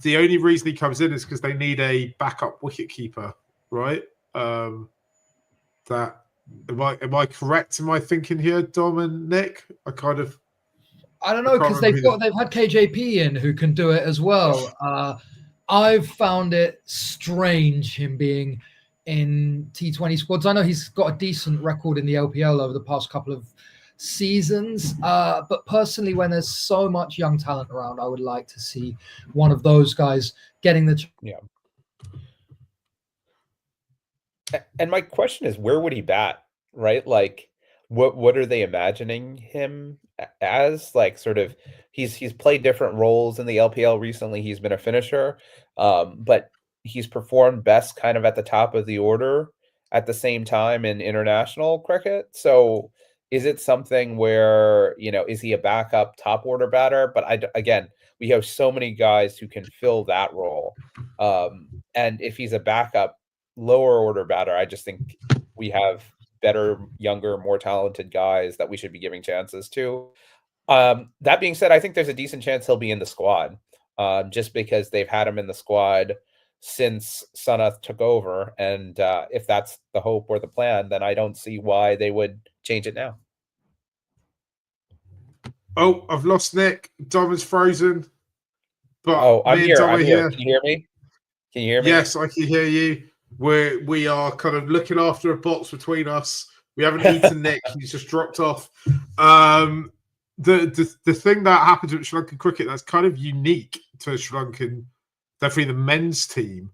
the only reason he comes in is because they need a backup wicketkeeper, right? Am I correct in my thinking here, Dom and Nick? I
don't know, because they've had KJP in who can do it as well. I've found it strange him being in T20 squads. I know he's got a decent record in the LPL over the past couple of seasons, but personally, when there's so much young talent around, I would like to see one of those guys getting the
And my question is, where would he bat? Right, what are they imagining him as? Like, sort of, he's played different roles in the LPL recently. He's been a finisher, but he's performed best kind of at the top of the order at the same time in international cricket. So is it something where, is he a backup top order batter? But again, we have so many guys who can fill that role. And if he's a backup lower order batter, I just think we have better, younger, more talented guys that we should be giving chances to. That being said, I think there's a decent chance he'll be in the squad, just because they've had him in the squad since Sanath took over. And if that's the hope or the plan, then I don't see why they would change it now.
Oh, I've lost Nick. Dom is frozen.
But I'm here. I'm here. Can you hear me? Can you hear me?
Yes, I can hear you. We are kind of looking after a box between us. We haven't eaten Nick. He's just dropped off. The thing that happens with Sri Lankan cricket that's kind of unique to Sri Lankan, definitely the men's team,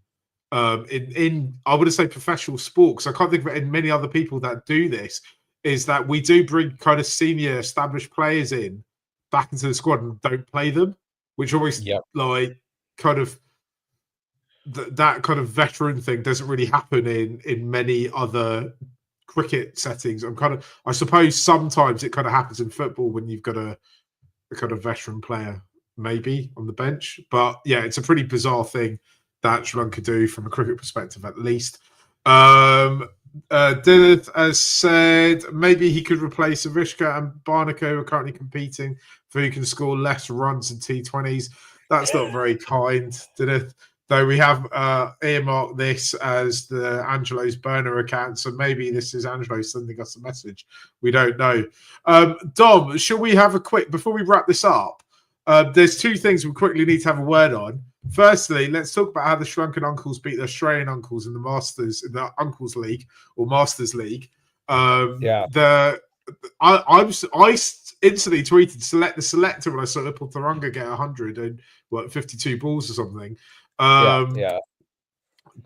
in I would say professional sport, because I can't think of many other people that do this, is that we do bring kind of senior established players in back into the squad and don't play them, which always like kind of that kind of veteran thing doesn't really happen in many other cricket settings. I suppose sometimes it kind of happens in football when you've got a kind of veteran player maybe on the bench, but yeah, it's a pretty bizarre thing that Sri Lanka do from a cricket perspective, at least. Dillith has said maybe he could replace Avishka and Barnaco, who are currently competing for who can score less runs in T20s. That's not very kind, Dillith. Though we have earmarked this as the Angelo's burner account, so maybe this is Angelo sending us a message. We don't know. Dom, shall we have a quick, before we wrap this up, there's two things we quickly need to have a word on. Firstly, let's talk about how the Sri Lankan uncles beat the Australian uncles in the Masters, in the Uncles League or Masters League. I instantly tweeted select the selector when I saw Lipal Taranga get 100 and 52 balls or something.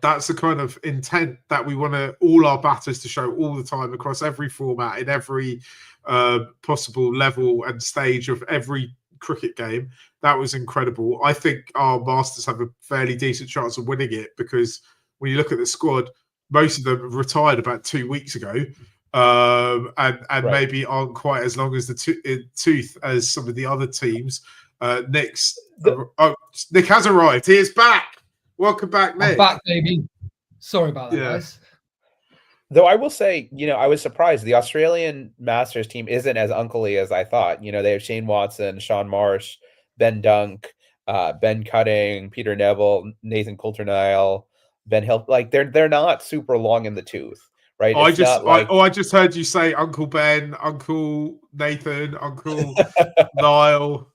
That's the kind of intent that we want all our batters to show all the time across every format, in every possible level and stage of every cricket game. That was incredible. I think our Masters have a fairly decent chance of winning it, because when you look at the squad, most of them retired about 2 weeks ago, and maybe aren't quite as long as the tooth as some of the other teams. Nick has arrived. He is back. Welcome back, Nick.
I'm back, baby. Sorry about that, guys.
Though I will say, I was surprised. The Australian Masters team isn't as uncle-y as I thought. They have Shane Watson, Sean Marsh, Ben Dunk, Ben Cutting, Peter Neville, Nathan Coulter-Nile, Ben Hill. Like, they're not super long in the tooth, right?
I just heard you say Uncle Ben, Uncle Nathan, Uncle Niall.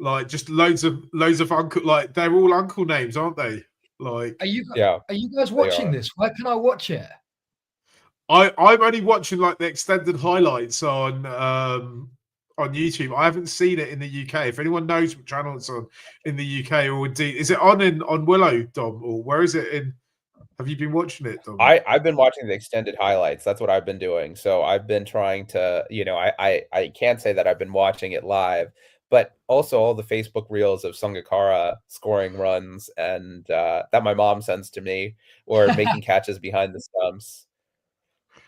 Like, just loads of uncle. Like, they're all uncle names, aren't they? Like,
are you guys watching this? Where can I watch it?
I'm only watching like the extended highlights on YouTube. I haven't seen it in the UK. If anyone knows what channel it's on in the UK, or indeed, is it on Willow, Dom, or where is it in? Have you been watching it, Dom?
I've been watching the extended highlights. That's what I've been doing. So I've been trying to, I can't say that I've been watching it live, but also all the Facebook reels of Sangakkara scoring runs and that my mom sends to me, or making catches behind the stumps.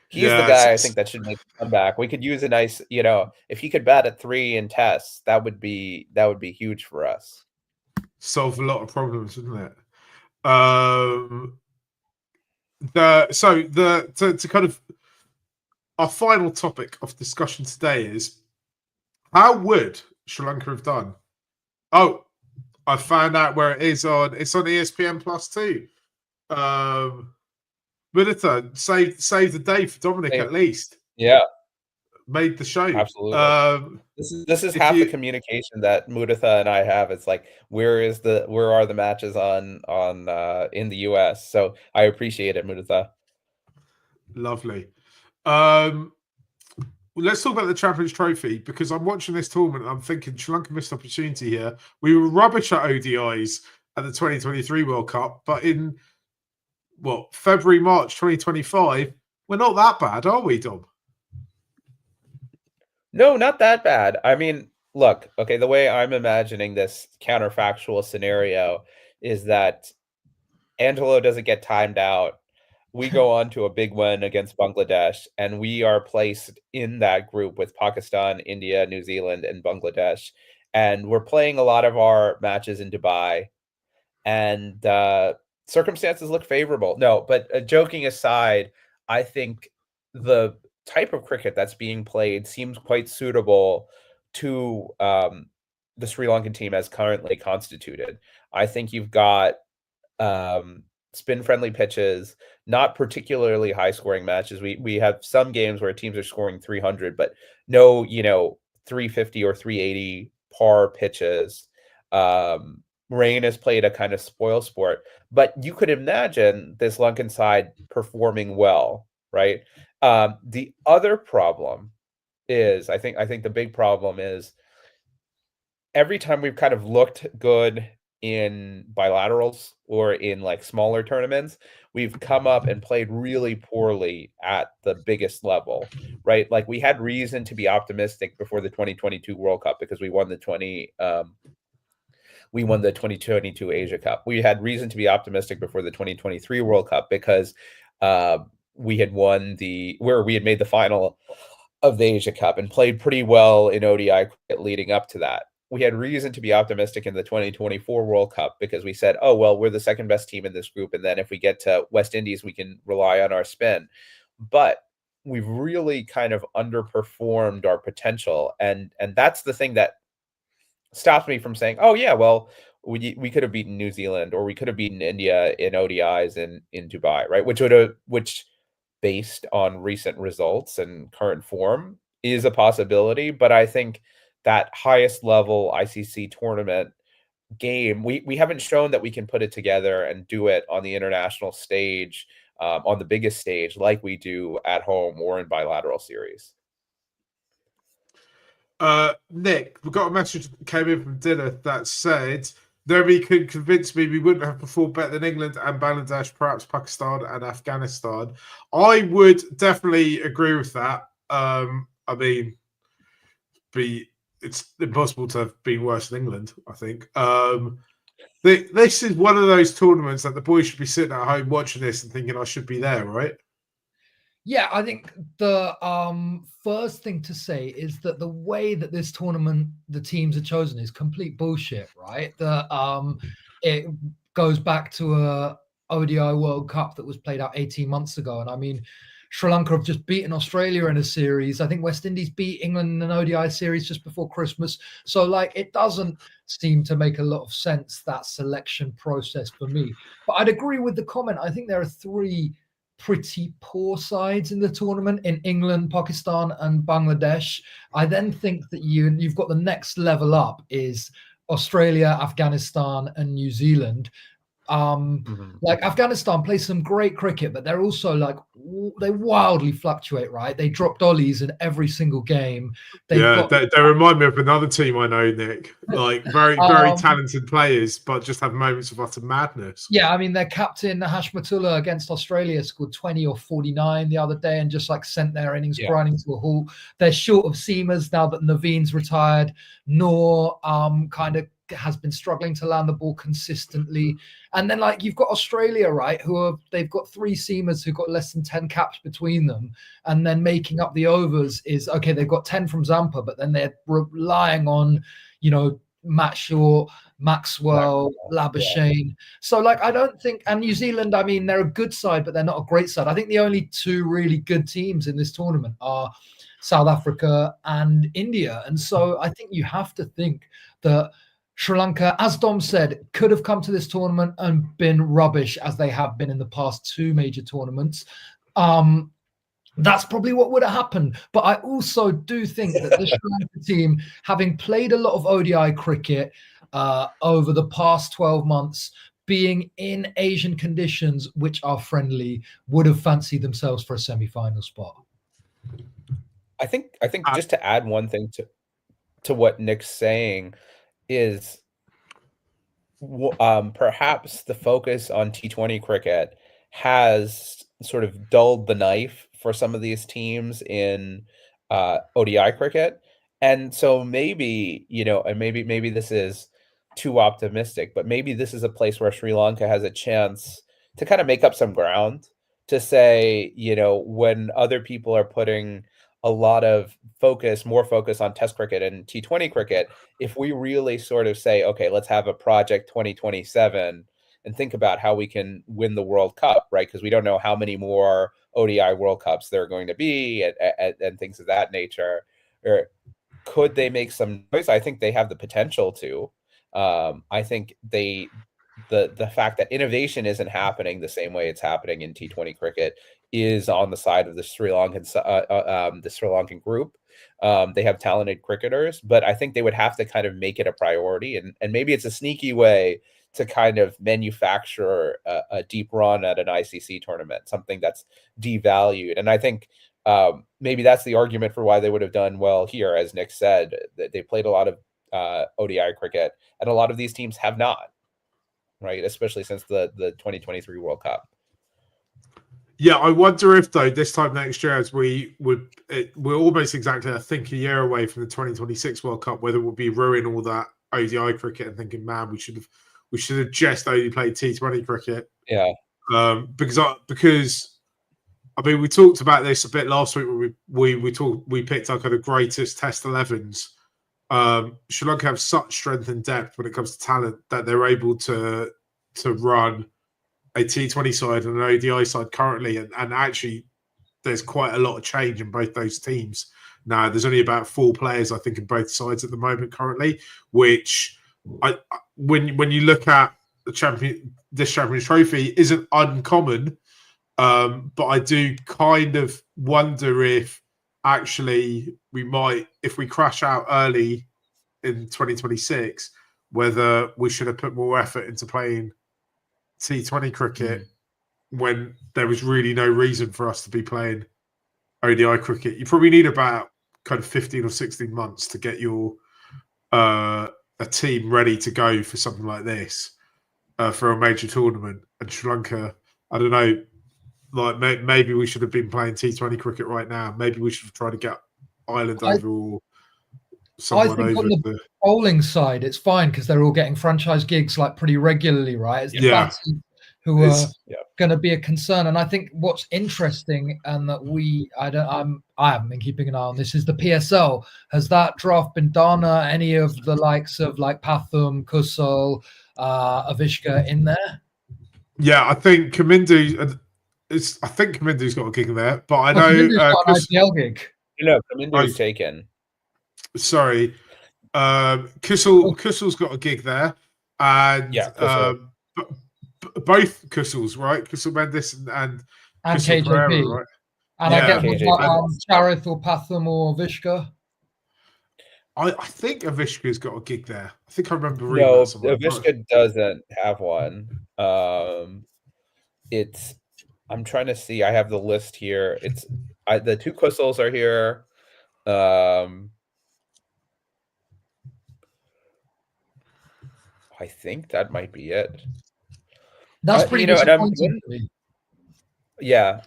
He's the guy I think that should make a comeback. We could use a nice, if he could bat at 3 in tests, that would be huge for us.
Solve a lot of problems, wouldn't it? To kind of our final topic of discussion today is, how would Sri Lanka have done? Oh, I found out where it is on. It's on ESPN Plus too. Mudita saved the day for Dominic, at least.
Yeah,
made the show.
Absolutely. This is half the communication that Mudita and I have. It's like, where are the matches on in the US? So I appreciate it, Mudita.
Lovely. Let's talk about the Champions Trophy, because I'm watching this tournament and I'm thinking Sri Lanka missed opportunity here. We were rubbish at ODIs at the 2023 World Cup, but in February, March 2025, we're not that bad, are we, Dom?
No, not that bad. I mean, look, okay, the way I'm imagining this counterfactual scenario is that Angelo doesn't get timed out. We go on to a big win against Bangladesh, and we are placed in that group with Pakistan, India, New Zealand, and Bangladesh. And we're playing a lot of our matches in Dubai, and circumstances look favorable. No, but joking aside, I think the type of cricket that's being played seems quite suitable to the Sri Lankan team as currently constituted. I think you've got spin friendly pitches, not particularly high scoring matches. We have some games where teams are scoring 300, but no, 350 or 380 par pitches. Rain has played a kind of spoil sport, but you could imagine this Lankan side performing well, right? The other problem is, I think the big problem is every time we've kind of looked good in bilaterals or in like smaller tournaments, we've come up and played really poorly at the biggest level, right? Like we had reason to be optimistic before the 2022 World Cup because we won the 2022 Asia Cup. We had reason to be optimistic before the 2023 World Cup because we had made the final of the Asia Cup and played pretty well in ODI cricket leading up to that. We had reason to be optimistic in the 2024 World Cup because we said, oh, well, we're the second best team in this group. And then if we get to West Indies, we can rely on our spin. But we've really kind of underperformed our potential. And that's the thing that stops me from saying, oh, yeah, well, we could have beaten New Zealand or we could have beaten India in ODIs in Dubai, right? Which based on recent results and current form is a possibility. But I think that highest level ICC tournament game, we haven't shown that we can put it together and do it on the international stage, on the biggest stage, like we do at home or in bilateral series.
Nick, we got a message that came in from dinner that said, nobody could convince me we wouldn't have performed better than England and Bangladesh, perhaps Pakistan and Afghanistan. I would definitely agree with that. I mean, it's impossible to have been worse than England, I think. This is one of those tournaments that the boys should be sitting at home watching this and thinking I should be there, right?
Yeah, I think the first thing to say is that the way that this tournament, the teams are chosen, is complete bullshit, right? It goes back to a ODI World Cup that was played out 18 months ago. And I mean, Sri Lanka have just beaten Australia in a series. I think West Indies beat England in an ODI series just before Christmas. So, like, it doesn't seem to make a lot of sense, that selection process for me. But I'd agree with the comment. I think there are three pretty poor sides in the tournament in England, Pakistan, and Bangladesh. I then think that you've got the next level up is Australia, Afghanistan, and New Zealand. Like Afghanistan plays some great cricket, but they're also like they wildly fluctuate, right? They dropped ollies in every single game.
They remind me of another team I know, Nick. Like very talented players, but just have moments of utter madness.
Yeah, I mean their captain Hashmatullah against Australia scored 20 or 49 the other day and just like sent their innings grinding to a halt. They're short of seamers now that Naveen's retired. Noor kind of has been struggling to land the ball consistently. And then like you've got Australia, right, they've got three seamers who've got less than 10 caps between them, and then making up the overs is okay, they've got 10 from Zampa, but then they're relying on Matt Shaw, Maxwell, Labuschagne. Yeah. So like I don't think, and New Zealand, I mean they're a good side but they're not a great side. I think the only two really good teams in this tournament are South Africa and India. And so I think you have to think that Sri Lanka, as Dom said, could have come to this tournament and been rubbish as they have been in the past two major tournaments. That's probably what would have happened. But I also do think that the Sri Lanka team, having played a lot of ODI cricket over the past 12 months, being in Asian conditions which are friendly, would have fancied themselves for a semi-final spot.
I think just to add one thing to what Nick's saying is perhaps the focus on T20 cricket has sort of dulled the knife for some of these teams in ODI cricket. And so maybe, and maybe this is too optimistic, but maybe this is a place where Sri Lanka has a chance to kind of make up some ground, to say, when other people are putting a lot of more focus on Test cricket and T20 cricket, if we really sort of say, okay, let's have a project 2027 and think about how we can win the World Cup, right? Because we don't know how many more ODI World Cups there are going to be and things of that nature. Or could they make some noise? I think they have the potential to. I think the fact that innovation isn't happening the same way it's happening in T20 cricket is on the side of the Sri Lankan group. They have talented cricketers, but I think they would have to kind of make it a priority, and maybe it's a sneaky way to kind of manufacture a deep run at an ICC tournament, something that's devalued. And I think maybe that's the argument for why they would have done well here. As Nick said, that they played a lot of ODI cricket, and a lot of these teams have not, right? Especially since the 2023 World Cup.
Yeah, I wonder if, though, this time next year, as we're almost exactly, I think, a year away from the 2026 World Cup, whether it will be ruin all that ODI cricket and thinking, man, we should have just only played T20 cricket.
Yeah.
Because I mean, we talked about this a bit last week when we picked our kind of greatest Test 11s. Sri Lanka have such strength and depth when it comes to talent that they're able to run a T20 side and an ODI side currently, and actually there's quite a lot of change in both those teams. Now, there's only about 4 players, I think, in both sides at the moment currently, which when you look at this Champions Trophy isn't uncommon, but I do kind of wonder if actually we might, if we crash out early in 2026, whether we should have put more effort into playing T20 cricket when there was really no reason for us to be playing ODI cricket. You probably need about kind of 15 or 16 months to get your a team ready to go for something like this, for a major tournament. And Sri Lanka, I don't know, like maybe we should have been playing T20 cricket right now. Maybe we should have tried to get Ireland over or someone
I think
over.
on the bowling side, it's fine because they're all getting franchise gigs like pretty regularly, right? It's the batsmen who are going to be a concern. And I think what's interesting, and that I haven't been keeping an eye on this, is the PSL. Has that draft been done? Any of the likes of like Pathum, Kusal, Avishka in there?
Yeah, I think Kamindu. I think Kamindu's got a gig in there, but I know
Kamindu's got an IPL gig.
Kamindu's taken.
Sorry, Kusal's got a gig there, and both Kusals, right? Kusal Mendis and
KJP,
Pereira, right?
And I get Charith or Pathum or Vishka.
I
think Avishka's got a gig there. I think I remember reading that somewhere.
Avishka doesn't have one. I'm trying to see. I have the list here. The 2 Kusals are here. I think that might be it.
That's pretty disappointing to me.
Yeah,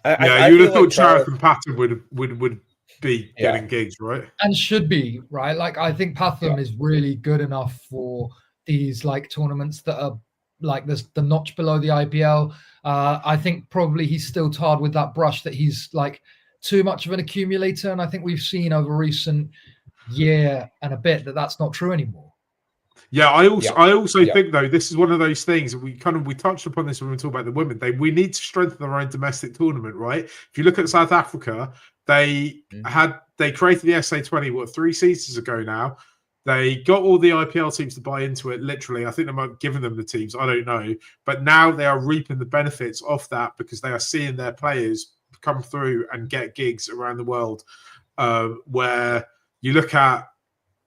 you would have thought Charith and Pathum would be getting gigs, right?
And should be, right? Like, I think Pathum is really good enough for these like tournaments that are like this, the notch below the IPL. I think probably he's still tarred with that brush that he's like too much of an accumulator, and I think we've seen over recent year and a bit that that's not true anymore.
Yeah, I also think though this is one of those things, and we touched upon this when we talk about the women. We need to strengthen their own domestic tournament, right? If you look at South Africa, they created the SA20 3 seasons ago now. They got all the IPL teams to buy into it. Literally, I think they might have given them the teams. I don't know, but now they are reaping the benefits of that because they are seeing their players come through and get gigs around the world. Where you look at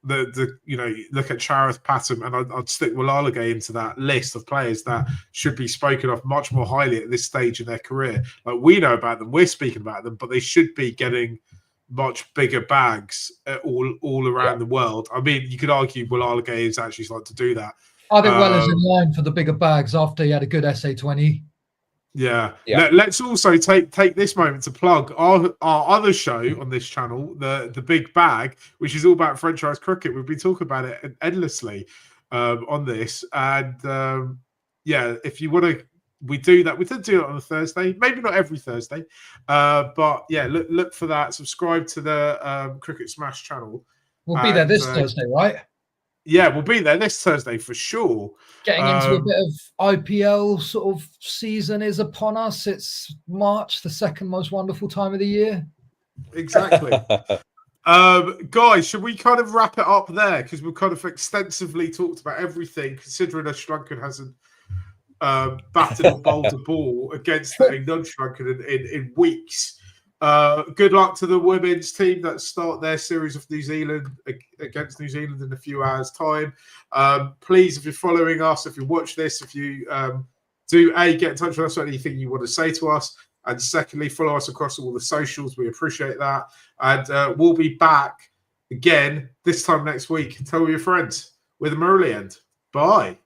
look at Charith, Pathum, and I'd stick Walalage into that list of players that should be spoken of much more highly at this stage in their career. Like, we know about them, we're speaking about them, but they should be getting much bigger bags all around the world. I mean, you could argue Walalage is actually starting to do that.
I think Weller's in line for the bigger bags after he had a good SA20.
Yeah.
Yeah.
Let's also take this moment to plug our other show on this channel, the Big Bag, which is all about franchise cricket. We've been talking about it endlessly on this, and yeah, if you want to, we do that. We did do it on a Thursday, maybe not every Thursday, but yeah, look for that. Subscribe to the Cricket Smash channel.
We'll be there this Thursday, right?
Yeah, we'll be there this Thursday for sure.
Getting into a bit of IPL sort of season is upon us. It's March, the second most wonderful time of the year.
Exactly. Guys, should we kind of wrap it up there? Because we've kind of extensively talked about everything, considering Sri Lanka hasn't batted or bowled a ball against a non-Sri Lankan in weeks. Good luck to the women's team that start their series of New Zealand against New Zealand in a few hours' time. Please, if you're following us, if you watch this, if you do get in touch with us or anything you want to say to us, and secondly, follow us across all the socials. We appreciate that, and we'll be back again this time next week. Tell your friends with a Murali End. Bye.